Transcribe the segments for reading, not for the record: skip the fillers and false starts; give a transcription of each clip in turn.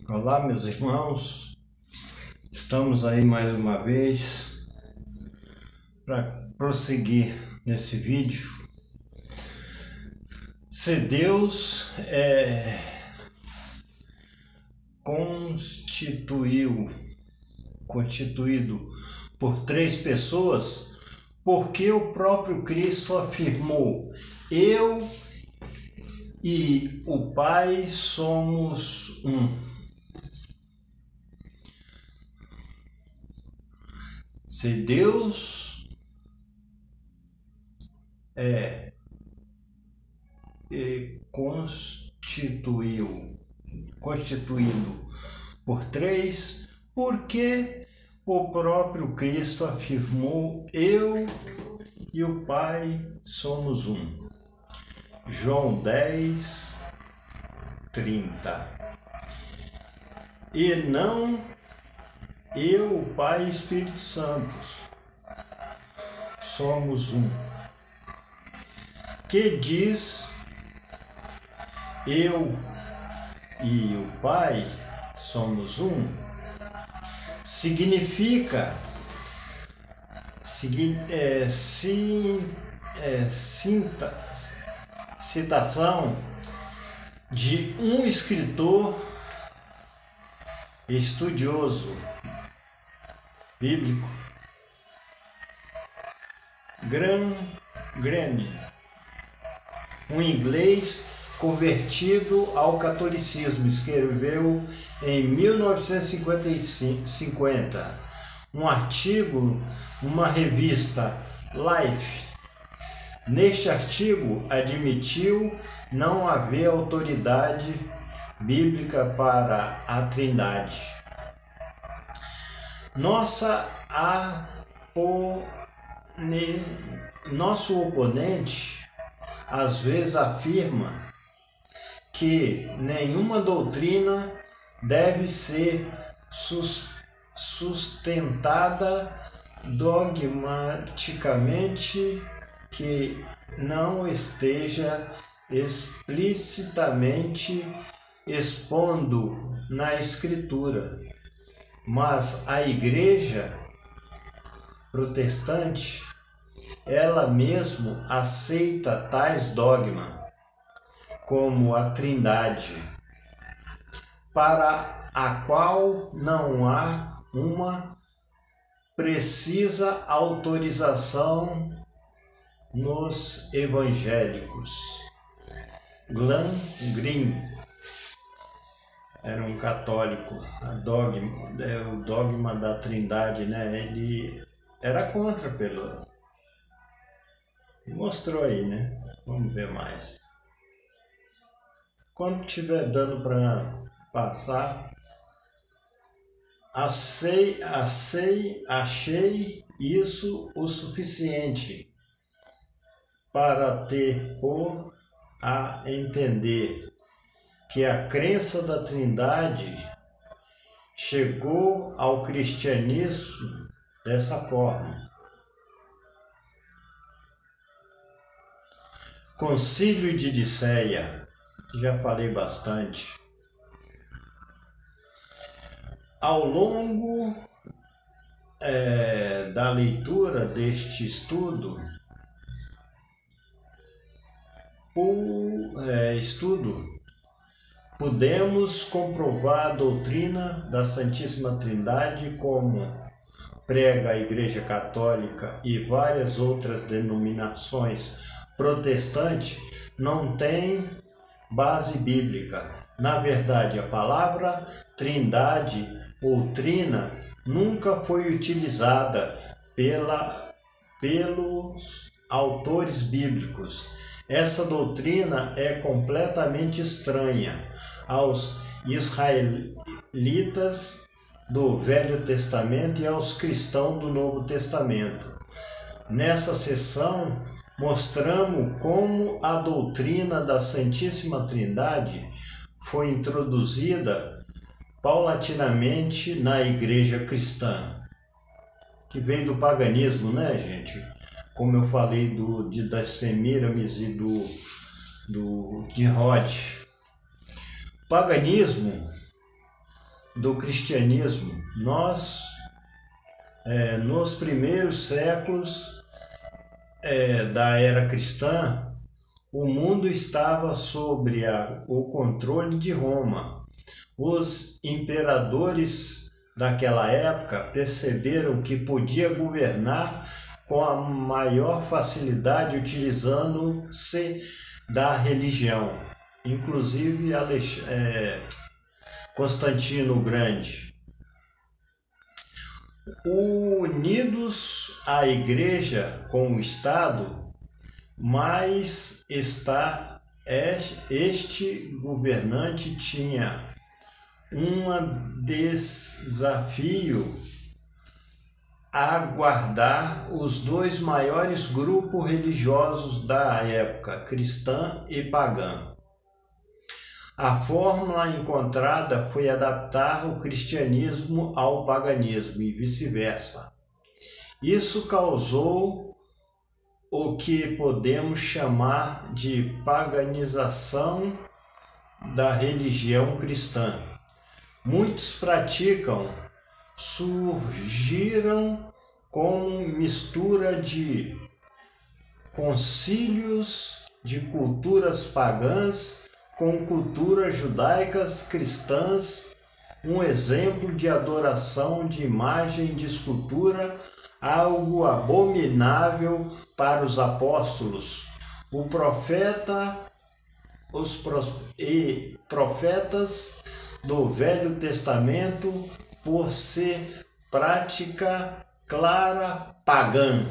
Olá, meus irmãos, estamos aí mais uma vez para prosseguir nesse vídeo. Se Deus constituído por três pessoas, porque o próprio Cristo afirmou: eu e o Pai somos um. Se Deus é constituído por três, porque o próprio Cristo afirmou: eu e o Pai somos um. João 10, 30. E não eu, o Pai e Espírito Santo somos um. Que diz eu e o Pai somos um, significa citação de um escritor estudioso bíblico, Graham, um inglês convertido ao catolicismo, escreveu em 1950 um artigo numa revista Life. Neste artigo, admitiu não haver autoridade bíblica para a Trindade. Nosso oponente às vezes afirma que nenhuma doutrina deve ser sustentada dogmaticamente que não esteja explicitamente expondo na Escritura. Mas a Igreja protestante, ela mesma aceita tais dogmas, como a Trindade, para a qual não há uma precisa autorização nos evangélicos. Graham era um católico, o dogma da Trindade, né? Ele era contra mostrou aí, né? Vamos ver mais. Quando tiver dando para passar, achei isso o suficiente para por a entender que a crença da Trindade chegou ao cristianismo dessa forma. Concílio de Nicéia, já falei bastante. Ao longo da leitura deste estudo, podemos comprovar a doutrina da Santíssima Trindade, como prega a Igreja Católica e várias outras denominações protestantes, não tem base bíblica. Na verdade, a palavra Trindade ou Trina nunca foi utilizada pelos autores bíblicos. Essa doutrina é completamente estranha aos israelitas do Velho Testamento e aos cristãos do Novo Testamento. Nessa sessão, mostramos como a doutrina da Santíssima Trindade foi introduzida paulatinamente na Igreja cristã, que veio do paganismo, né, gente? Como eu falei das Semíramis e de Rod. Paganismo do cristianismo. Nos primeiros séculos da era cristã, o mundo estava sob o controle de Roma. Os imperadores daquela época perceberam que podia governar com a maior facilidade utilizando-se da religião, inclusive Constantino o Grande. Unidos a Igreja com o Estado, mas este governante tinha um desafio a guardar os dois maiores grupos religiosos da época, cristã e pagã. A fórmula encontrada foi adaptar o cristianismo ao paganismo e vice-versa. Isso causou o que podemos chamar de paganização da religião cristã. Muitos surgiram com mistura de concílios de culturas pagãs com culturas judaicas cristãs, um exemplo de adoração de imagem de escultura, algo abominável para os apóstolos. Os profetas do Velho Testamento, por ser prática clara pagã.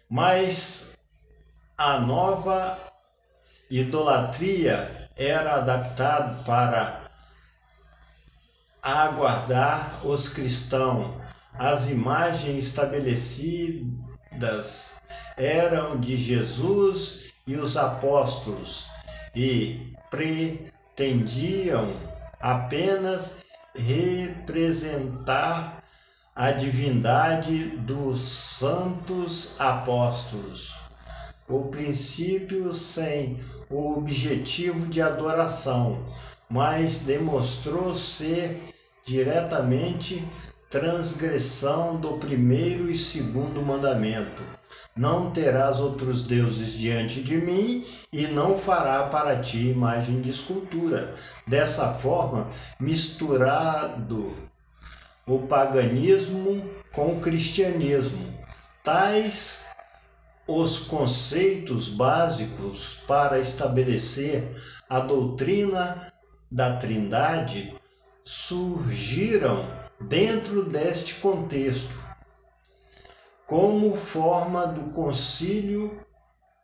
Mas a nova idolatria era adaptada para aguardar os cristãos. As imagens estabelecidas eram de Jesus e os apóstolos e pretendiam apenas representar a divindade dos santos apóstolos. O princípio sem o objetivo de adoração, mas demonstrou ser diretamente transgressão do primeiro e segundo mandamento. Não terás outros deuses diante de mim e não fará para ti imagem de escultura. Dessa forma, misturado o paganismo com o cristianismo, tais os conceitos básicos para estabelecer a doutrina da Trindade surgiram dentro deste contexto, como forma do concílio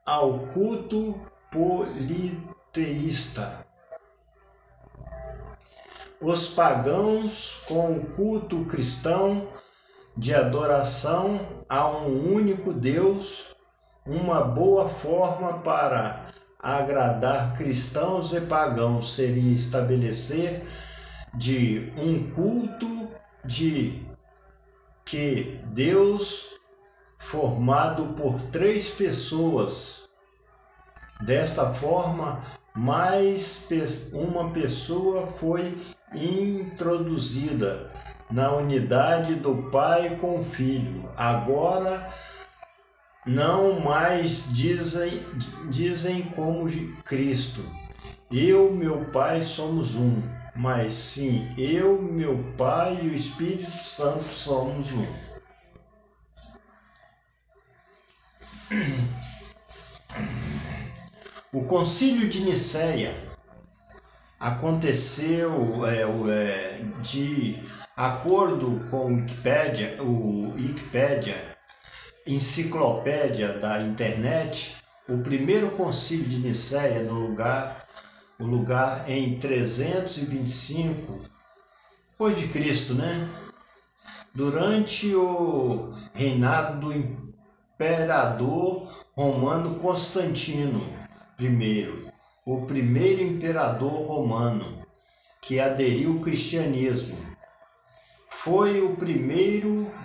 ao culto politeísta. Os pagãos, com o culto cristão de adoração a um único Deus, uma boa forma para agradar cristãos e pagãos seria estabelecer de um culto de que Deus formado por 3 pessoas. Desta forma, mais uma pessoa foi introduzida na unidade do Pai com o Filho. Agora não mais dizem como Cristo: eu, meu Pai, somos um, mas sim, eu, meu Pai e o Espírito Santo somos um. O Concílio de Nicéia aconteceu de acordo com o Wikipédia, enciclopédia da internet, o primeiro concílio de Nicéia o lugar em 325 depois de Cristo, né? Durante o reinado do imperador romano Constantino I, o primeiro imperador romano que aderiu ao cristianismo. Foi a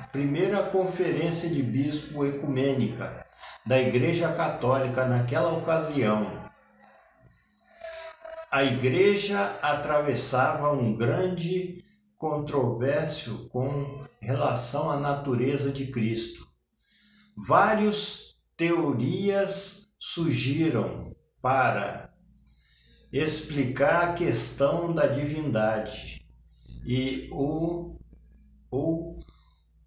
primeira conferência de bispo ecumênica da Igreja Católica naquela ocasião. a igreja atravessava um grande controvérsia com relação à natureza de Cristo. Várias teorias surgiram para explicar a questão da divindade e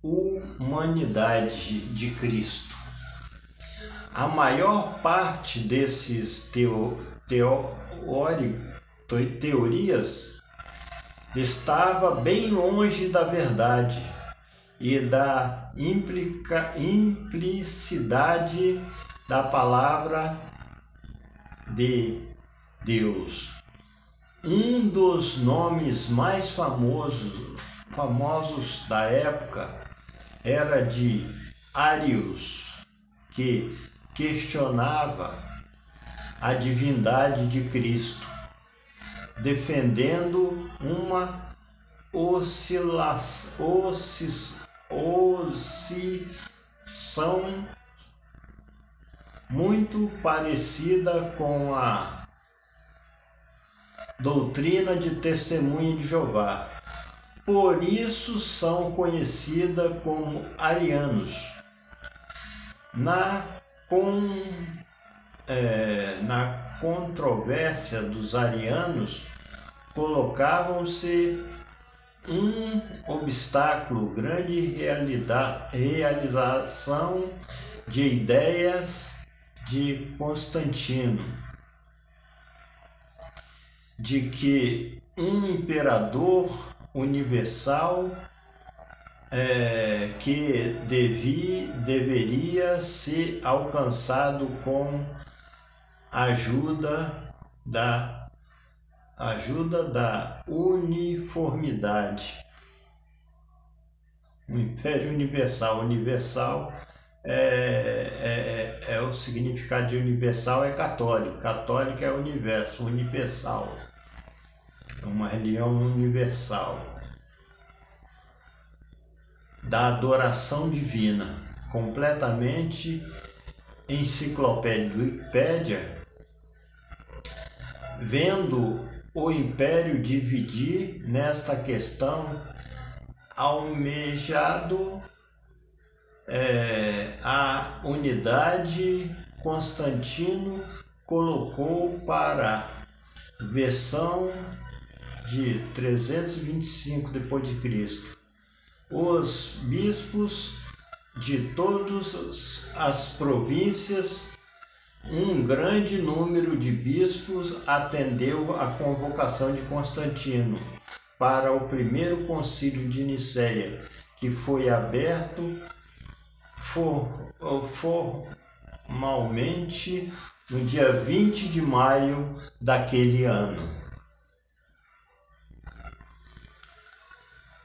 humanidade de Cristo. A maior parte desses teorias estava bem longe da verdade e da implicidade da palavra de Deus. Um dos nomes mais famosos da época era de Arius, que questionava a divindade de Cristo, defendendo uma oscilação muito parecida com a doutrina de Testemunha de Jeová. Por isso são conhecidas como arianos. Na controvérsia dos arianos, colocavam-se um obstáculo, grande realização de ideias de Constantino, de que um imperador universal que deveria ser alcançado com a ajuda da uniformidade. O Império Universal é o significado de universal é católico. Católico é universo, universal. É uma religião universal. Da adoração divina, completamente enciclopédia do Wikipédia, vendo o império dividir nesta questão, almejado a unidade, Constantino colocou para versão de 325 d.C. os bispos de todas as províncias. Um grande número de bispos atendeu à convocação de Constantino para o primeiro concílio de Nicéia, que foi aberto formalmente no dia 20 de maio daquele ano.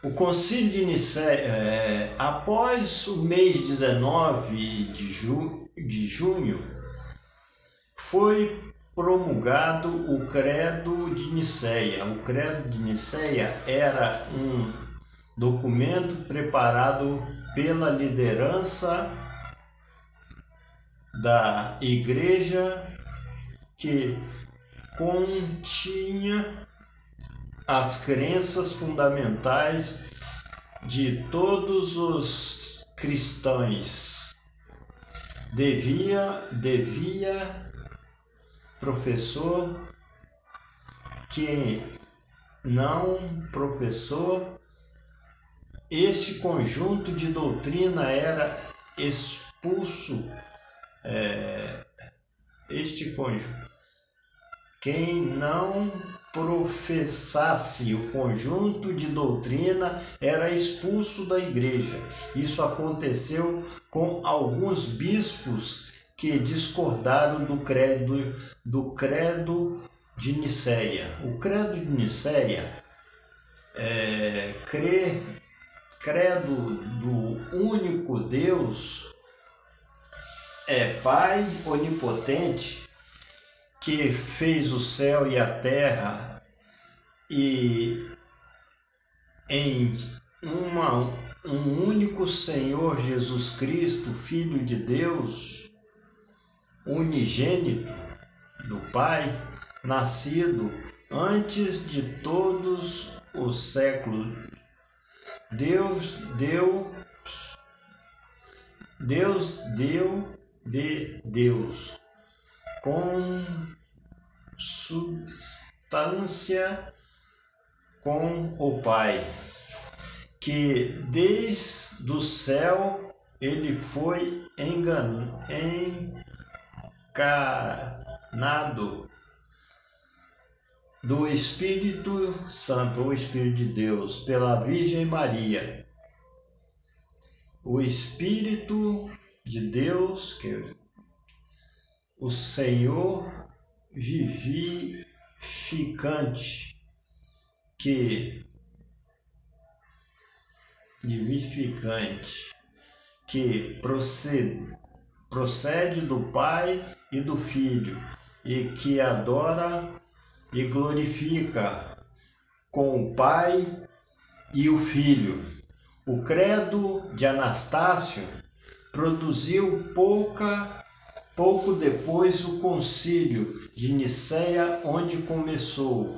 O concílio de Nicéia, após o mês 19 de junho, foi promulgado o Credo de Nicéia. O Credo de Nicéia era um documento preparado pela liderança da Igreja que continha as crenças fundamentais de todos os cristãos. Devia professor que não professor, este conjunto de doutrina era expulso. Quem não professasse o conjunto de doutrina era expulso da igreja. Isso aconteceu com alguns bispos que discordaram do credo de Nicéia. O credo de Nicéia credo do único Deus, Pai onipotente, que fez o céu e a terra, e em um único Senhor Jesus Cristo, Filho de Deus, unigênito do Pai, nascido antes de todos os séculos, Deus deu de Deus, consubstância com o Pai, que desde o céu ele foi encarnado do Espírito Santo, o Espírito de Deus, pela Virgem Maria. O Espírito de Deus, que o Senhor vivificante, que procede do Pai e do Filho, e que adora e glorifica com o Pai e o Filho. O credo de Anastácio produziu pouco depois o concílio de Nicéia, onde começou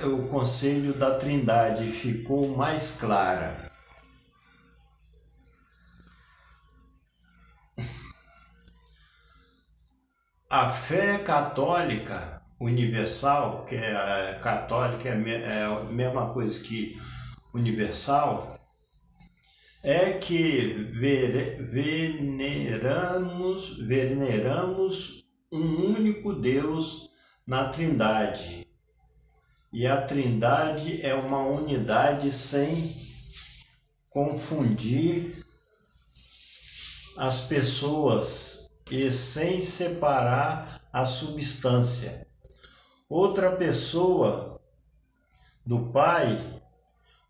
o concílio da Trindade, ficou mais clara. A fé católica universal, que é católica é a mesma coisa que universal, é que veneramos um único Deus na Trindade. E a Trindade é uma unidade sem confundir as pessoas e sem separar a substância. Outra pessoa do Pai,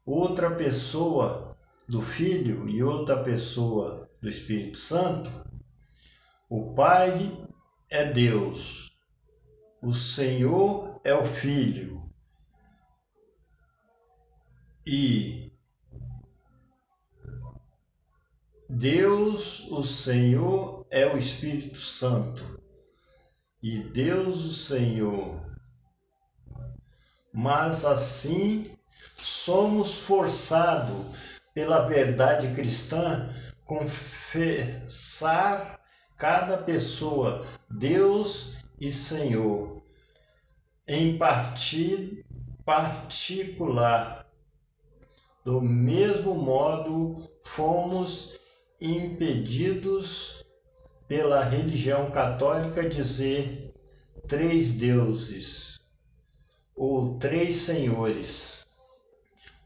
outra pessoa do Filho e outra pessoa do Espírito Santo. O Pai é Deus, o Senhor é o Filho e Deus, o Senhor, é o Espírito Santo. E Deus, o Senhor. Mas assim somos forçados pela verdade cristã confessar cada pessoa Deus e Senhor em particular. Do mesmo modo, fomos impedidos pela religião católica dizer 3 deuses ou 3 senhores.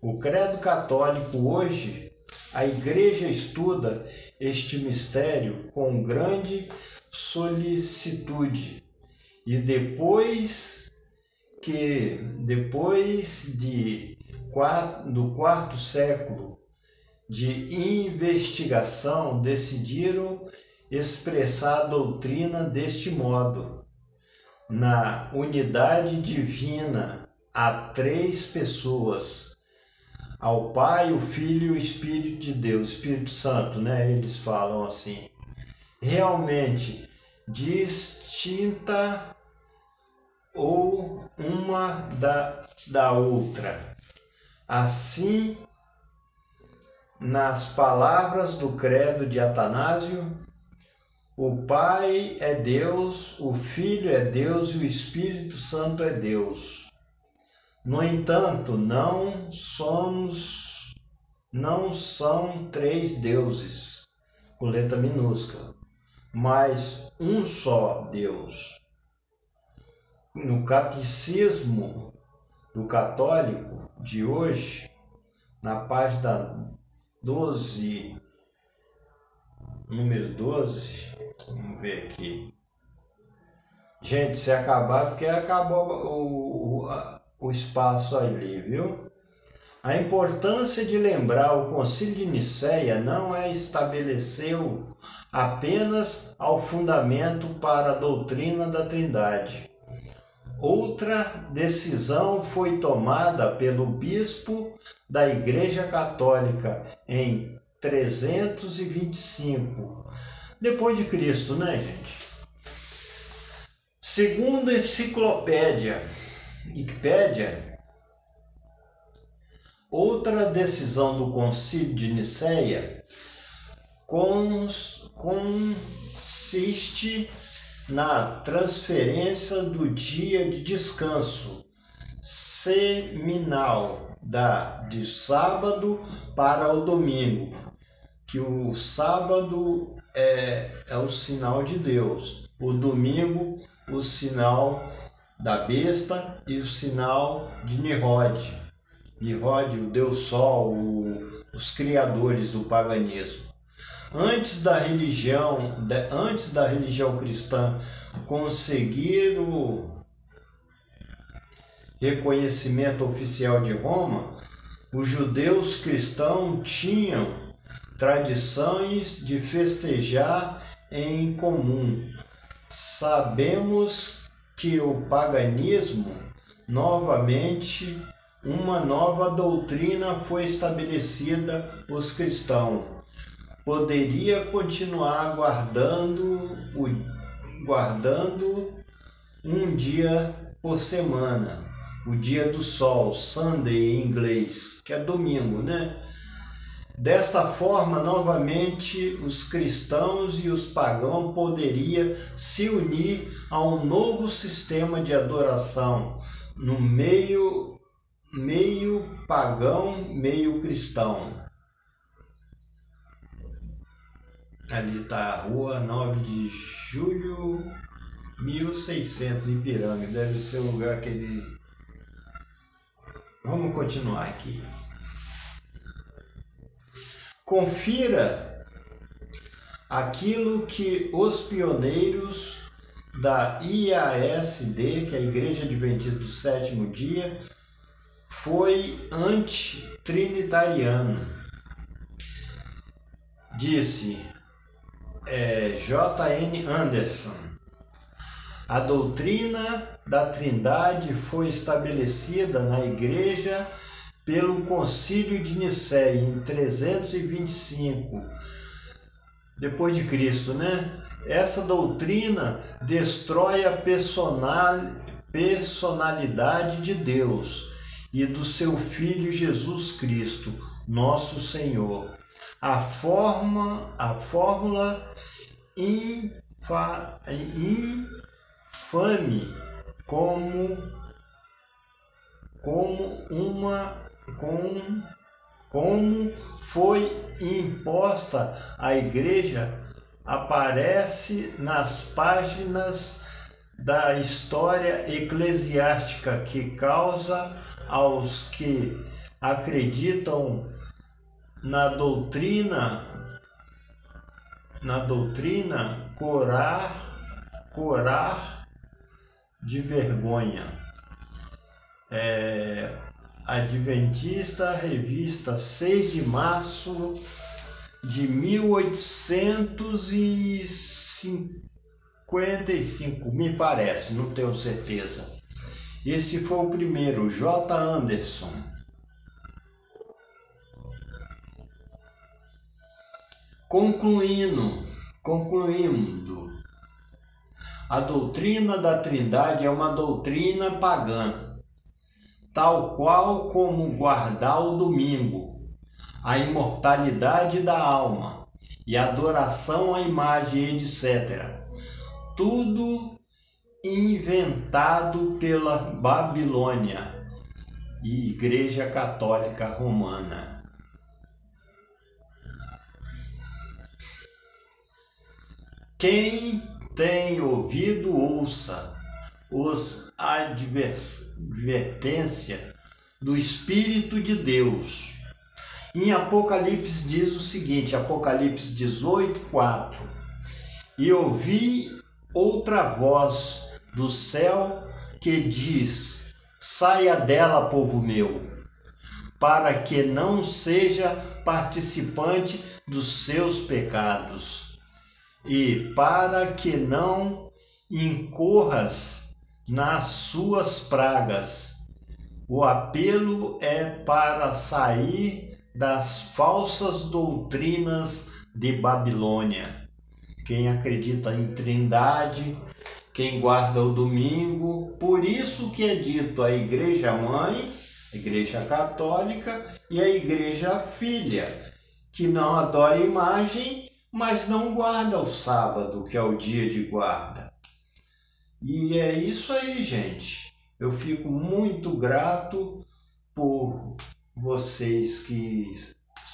O credo católico hoje, a Igreja estuda este mistério com grande solicitude e depois do quarto século de investigação, decidiram expressar a doutrina deste modo: na unidade divina há 3 pessoas, ao Pai, o Filho e o Espírito de Deus, Espírito Santo, né? Eles falam assim, realmente distinta ou uma da outra. Assim, nas palavras do credo de Atanásio, o Pai é Deus, o Filho é Deus e o Espírito Santo é Deus. No entanto, não são 3 deuses, com letra minúscula, mas um só Deus. No Catecismo do Católico de hoje, na página 12, número 12, vamos ver aqui. Gente, se acabar, porque acabou o espaço ali, viu? A importância de lembrar o Concílio de Nicéia não é estabeleceu apenas ao fundamento para a doutrina da Trindade. Outra decisão foi tomada pelo bispo da Igreja Católica em 325 depois de Cristo, né, gente? Segundo a enciclopédia Wikipédia, outra decisão do Concílio de Nicéia consiste na transferência do dia de descanso seminal de sábado para o domingo, que o sábado é o sinal de Deus, o domingo o sinal da besta e o sinal de Nimrod, o Deus Sol, os criadores do paganismo. Antes da religião cristã conseguir o reconhecimento oficial de Roma, os judeus cristãos tinham tradições de festejar em comum. Sabemos que o paganismo, novamente, uma nova doutrina foi estabelecida. Os cristãos poderia continuar guardando um dia por semana, o dia do sol, Sunday em inglês, que é domingo, né? Desta forma, novamente, os cristãos e os pagãos poderiam se unir a um novo sistema de adoração, no meio pagão, meio cristão. Ali está a rua 9 de julho, 1600, em Ipiranga. Deve ser o lugar que ele... Vamos continuar aqui. Confira aquilo que os pioneiros da IASD, que é a Igreja Adventista do Sétimo Dia, foi antitrinitariano. Disse J.N. Anderson: a doutrina da Trindade foi estabelecida na Igreja pelo Concílio de Nicéia em 325 depois de Cristo, né? Essa doutrina destrói a personalidade de Deus e do seu Filho Jesus Cristo, nosso Senhor. A fórmula infame como foi imposta à Igreja aparece nas páginas da história eclesiástica, que causa aos que acreditam na doutrina corar de vergonha. Adventista, revista 6 de março de 1855, me parece, não tenho certeza. Esse foi o primeiro, J. Anderson. Concluindo, a doutrina da Trindade é uma doutrina pagã, tal qual como guardar o domingo, a imortalidade da alma e a adoração à imagem, etc. Tudo inventado pela Babilônia e Igreja Católica Romana. Quem tem ouvido, ouça os advertência do Espírito de Deus. Em Apocalipse diz o seguinte, Apocalipse 18:4: e ouvi outra voz do céu que diz: saia dela, povo meu, para que não seja participante dos seus pecados, e para que não incorras nas suas pragas. O apelo é para sair das falsas doutrinas de Babilônia. Quem acredita em Trindade, quem guarda o domingo. Por isso que é dito a Igreja Mãe, a Igreja Católica e a Igreja Filha, que não adora imagem, mas não guarda o sábado, que é o dia de guarda. E é isso aí, gente. Eu fico muito grato por vocês que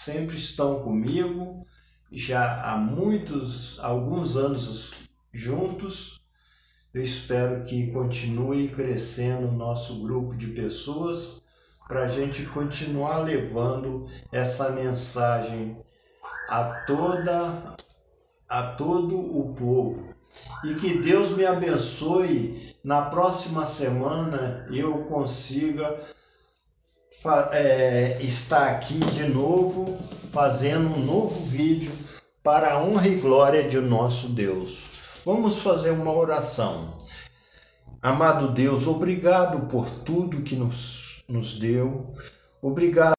sempre estão comigo, já há alguns anos juntos. Eu espero que continue crescendo o nosso grupo de pessoas para a gente continuar levando essa mensagem a todo o povo. E que Deus me abençoe. Na próxima semana eu consiga estar aqui de novo, fazendo um novo vídeo para a honra e glória de nosso Deus. Vamos fazer uma oração. Amado Deus, obrigado por tudo que nos deu. Obrigado